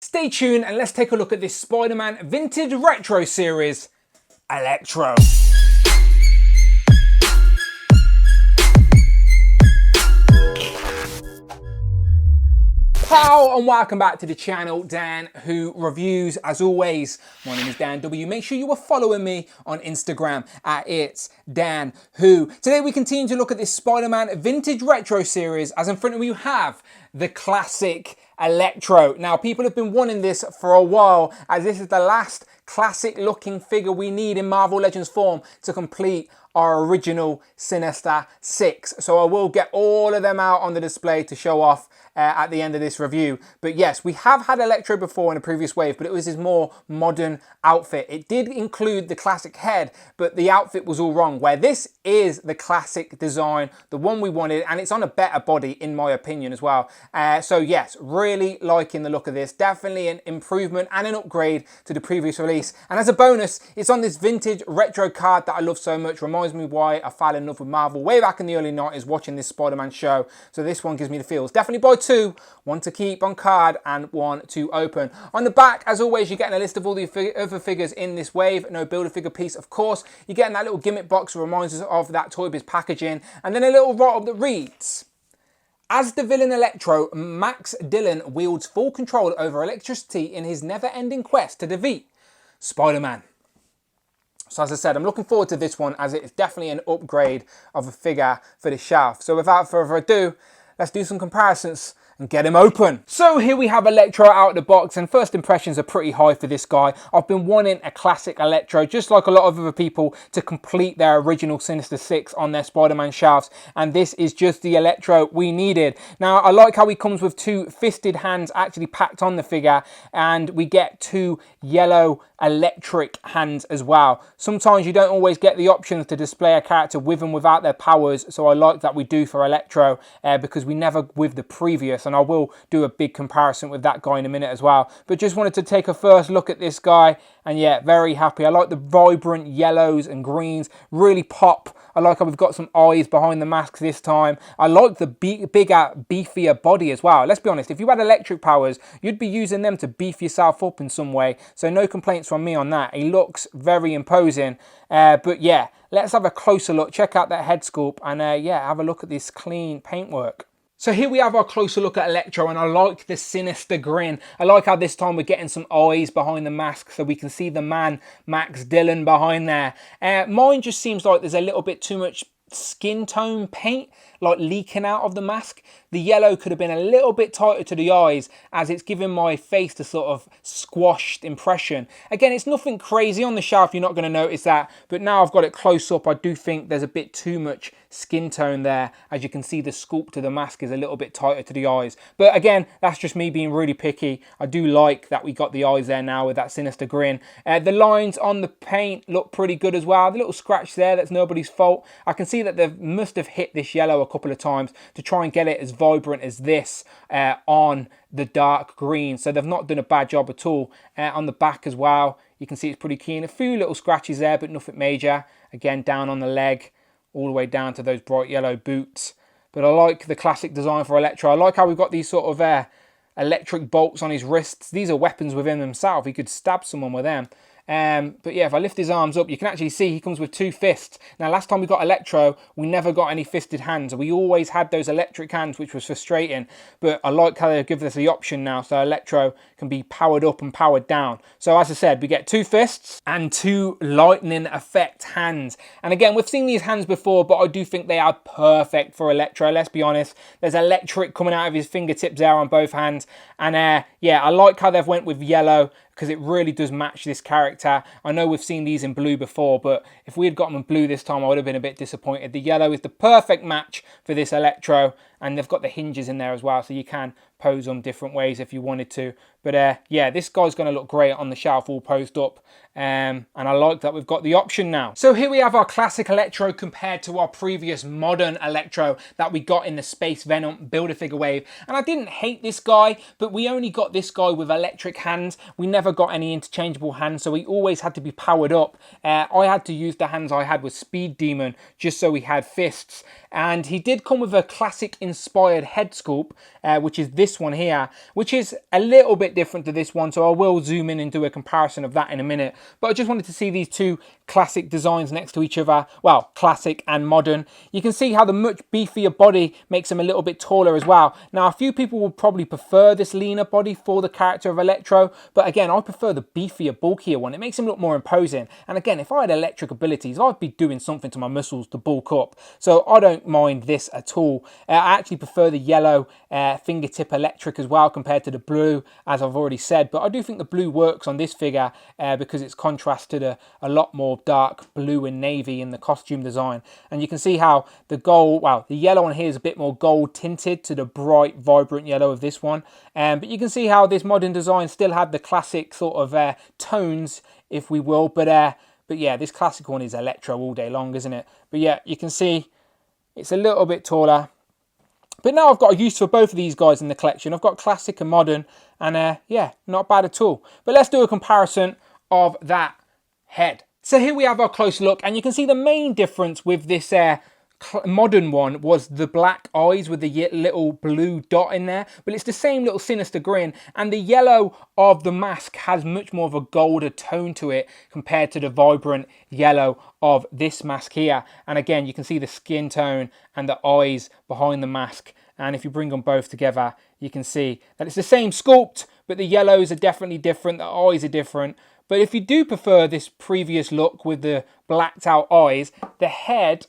Stay tuned and let's take a look at this Spider-Man Vintage Retro series, Electro. Hello and welcome back to the channel, Dan Who Reviews. As always, my name is Dan W. Make sure you are following me on Instagram at It's Dan Who. Today we continue to look at this Spider-Man Vintage Retro series, as in front of me you have the classic Electro. Now, people have been wanting this for a while, as this is the last classic looking figure we need in Marvel Legends form to complete our original Sinister Six. So I will get all of them out on the display to show off at the end of this review. But yes, we have had Electro before in a previous wave, but it was his more modern outfit. It did include the classic head, but the outfit was all wrong, where this is the classic design, the one we wanted, and it's on a better body in my opinion as well. So yes, really liking the look of this. Definitely an improvement and an upgrade to the previous release. And as a bonus, it's on this vintage retro card that I love so much. Reminds me why I fell in love with Marvel way back in the early 90s watching this Spider-Man show. So this one gives me the feels. Definitely buy two, one to keep on card and one to open. On the back, as always, you're getting a list of all the other figures in this wave. No Build-A-Figure piece, of course. You're getting that little gimmick box that reminds us of that Toy Biz packaging. And then a little write-up that reads, as the villain Electro, Max Dillon wields full control over electricity in his never-ending quest to defeat Spider-Man. So as I said, I'm looking forward to this one, as it is definitely an upgrade of a figure for the shelf. So without further ado, let's do some comparisons and get him open. So here we have Electro out of the box, and first impressions are pretty high for this guy. I've been wanting a classic Electro, just like a lot of other people, to complete their original Sinister Six on their Spider-Man shelves, and this is just the Electro we needed. Now, I like how he comes with two fisted hands actually packed on the figure, and we get two yellow electric hands as well. Sometimes you don't always get the options to display a character with and without their powers, so I like that we do for Electro, because we never with the previous, and I will do a big comparison with that guy in a minute as well. But just wanted to take a first look at this guy, and yeah, very happy. I like the vibrant yellows and greens, really pop. I like how we've got some eyes behind the mask this time. I like the bigger, beefier body as well. Let's be honest, if you had electric powers, you'd be using them to beef yourself up in some way. So no complaints from me on that. He looks very imposing. But yeah, let's have a closer look. Check out that head sculpt and yeah, have a look at this clean paintwork. So here we have our closer look at Electro, and I like the sinister grin. I like how this time we're getting some eyes behind the mask so we can see the man, Max Dillon, behind there. Mine just seems like there's a little bit too much skin tone paint like leaking out of the mask. The yellow could have been a little bit tighter to the eyes, as it's giving my face the sort of squashed impression. Again, it's nothing crazy on the shelf, you're not going to notice that, but now I've got it close up, I do think there's a bit too much skin tone there. As you can see, the sculpt of the mask is a little bit tighter to the eyes. But again, that's just me being really picky. I do like that we got the eyes there now with that sinister grin. The lines on the paint look pretty good as well. The little scratch there, that's nobody's fault. I can see that they must have hit this yellow a couple of times to try and get it as vibrant as this on the dark green. So they've not done a bad job at all. On the back as well, you can see it's pretty keen. A few little scratches there, but nothing major. Again, down on the leg, all the way down to those bright yellow boots. But I like the classic design for Electro. I like how we've got these sort of electric bolts on his wrists. These are weapons within themselves. He could stab someone with them. But yeah, if I lift his arms up, you can actually see he comes with two fists. Now, last time we got Electro, we never got any fisted hands. We always had those electric hands, which was frustrating. But I like how they give us the option now, so Electro can be powered up and powered down. So as I said, we get two fists and two lightning effect hands. And again, we've seen these hands before, but I do think they are perfect for Electro. Let's be honest. There's electric coming out of his fingertips there on both hands. And yeah, I like how they've went with yellow, because it really does match this character. I know we've seen these in blue before, but if we had got them in blue this time, I would have been a bit disappointed. The yellow is the perfect match for this Electro, and they've got the hinges in there as well, so you can pose them different ways if you wanted to. But yeah, this guy's going to look great on the shelf all posed up. And I like that we've got the option now. So here we have our classic Electro compared to our previous modern Electro that we got in the Space Venom Build-A-Figure wave. And I didn't hate this guy, but we only got this guy with electric hands. We never got any interchangeable hands, so he always had to be powered up. I had to use the hands I had with Speed Demon just so he had fists. and he did come with a classic inspired head sculpt, which is this one here, which is a little bit different to this one, so I will zoom in and do a comparison of that in a minute. But I just wanted to see these two classic designs next to each other, well, classic and modern. You can see how the much beefier body makes him a little bit taller as well. Now, a few people would probably prefer this leaner body for the character of Electro, but again, I prefer the beefier, bulkier one. It makes him look more imposing. And again, if I had electric abilities, I'd be doing something to my muscles to bulk up. So I don't mind this at all. I actually prefer the yellow fingertip electric as well compared to the blue, as I've already said. But I do think the blue works on this figure because it's contrasted a lot more dark blue and navy in the costume design. And you can see how the gold, well, the yellow on here is a bit more gold tinted to the bright, vibrant yellow of this one. But you can see how this modern design still had the classic sort of tones, if we will. But yeah, this classic one is Electro all day long, isn't it? But yeah, you can see it's a little bit taller. But now I've got a use for both of these guys in the collection. I've got classic and modern, and yeah, not bad at all. But let's do a comparison of that head. So here we have our close look, and you can see the main difference with this modern one was the black eyes with the little blue dot in there, but it's the same little sinister grin, and the yellow of the mask has much more of a golder tone to it compared to the vibrant yellow of this mask here. And again, you can see the skin tone and the eyes behind the mask, and if you bring them both together, you can see that it's the same sculpt, but the yellows are definitely different, the eyes are different. But if you do prefer this previous look with the blacked out eyes, the head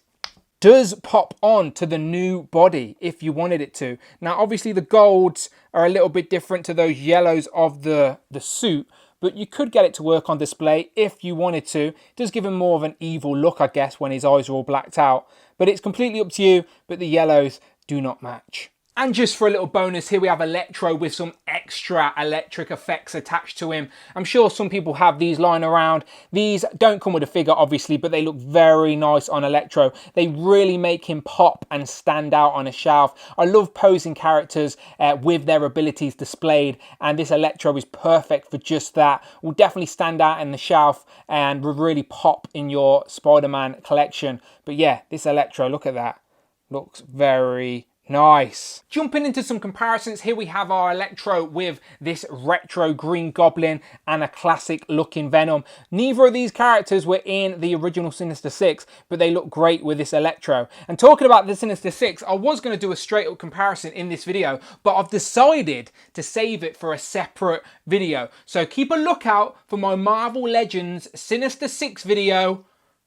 does pop on to the new body if you wanted it to. Now, obviously the golds are a little bit different to those yellows of the suit, but you could get it to work on display if you wanted to. It does give him more of an evil look, I guess, when his eyes are all blacked out. But it's completely up to you, but the yellows do not match. And just for a little bonus, here we have Electro with some extra electric effects attached to him. I'm sure some people have these lying around. These don't come with a figure, obviously, but they look very nice on Electro. They really make him pop and stand out on a shelf. I love posing characters with their abilities displayed, and this Electro is perfect for just that. Will definitely stand out in the shelf and will really pop in your Spider-Man collection. But yeah, this Electro, look at that. Looks very nice. Jumping into some comparisons, here we have our Electro with this retro Green Goblin and a classic looking Venom. Neither of these characters were in the original Sinister Six, but they look great with this Electro. And talking about the Sinister Six, I was going to do a straight up comparison in this video, but I've decided to save it for a separate video. So keep a lookout for my Marvel Legends Sinister Six video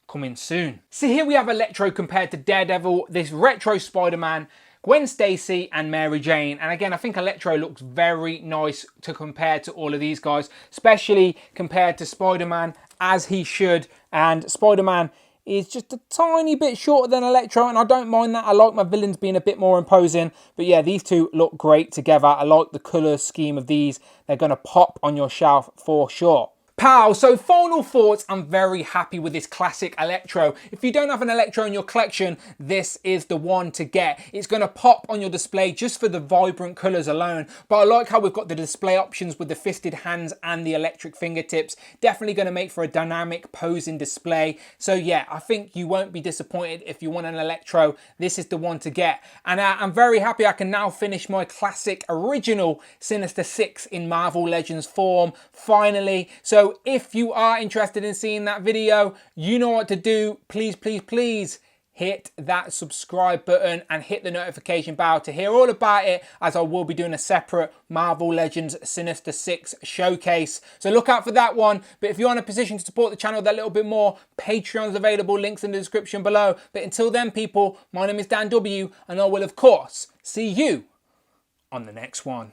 coming soon. So here we have Electro compared to Daredevil, this retro Spider-Man, Gwen Stacy and Mary Jane. And again, I think Electro looks very nice to compare to all of these guys, especially compared to Spider-Man, as he should. And Spider-Man is just a tiny bit shorter than Electro, and I don't mind that. I like my villains being a bit more imposing. But yeah, these two look great together. I like the colour scheme of these. They're going to pop on your shelf for sure. Pow, so final thoughts, I'm very happy with this classic Electro. If you don't have an Electro in your collection, this is the one to get. It's going to pop on your display just for the vibrant colours alone. But I like how we've got the display options with the fisted hands and the electric fingertips. Definitely going to make for a dynamic posing display. So yeah, I think you won't be disappointed if you want an Electro. This is the one to get. And I'm very happy I can now finish my classic original Sinister Six in Marvel Legends form, finally. So if you are interested in seeing that video, you know what to do. Please, please, please hit that subscribe button and hit the notification bell to hear all about it, as I will be doing a separate Marvel Legends Sinister Six showcase. So look out for that one. But if you're in a position to support the channel that little bit more, Patreon's available, links in the description below. But until then, people, my name is Dan W, and I will, of course, see you on the next one.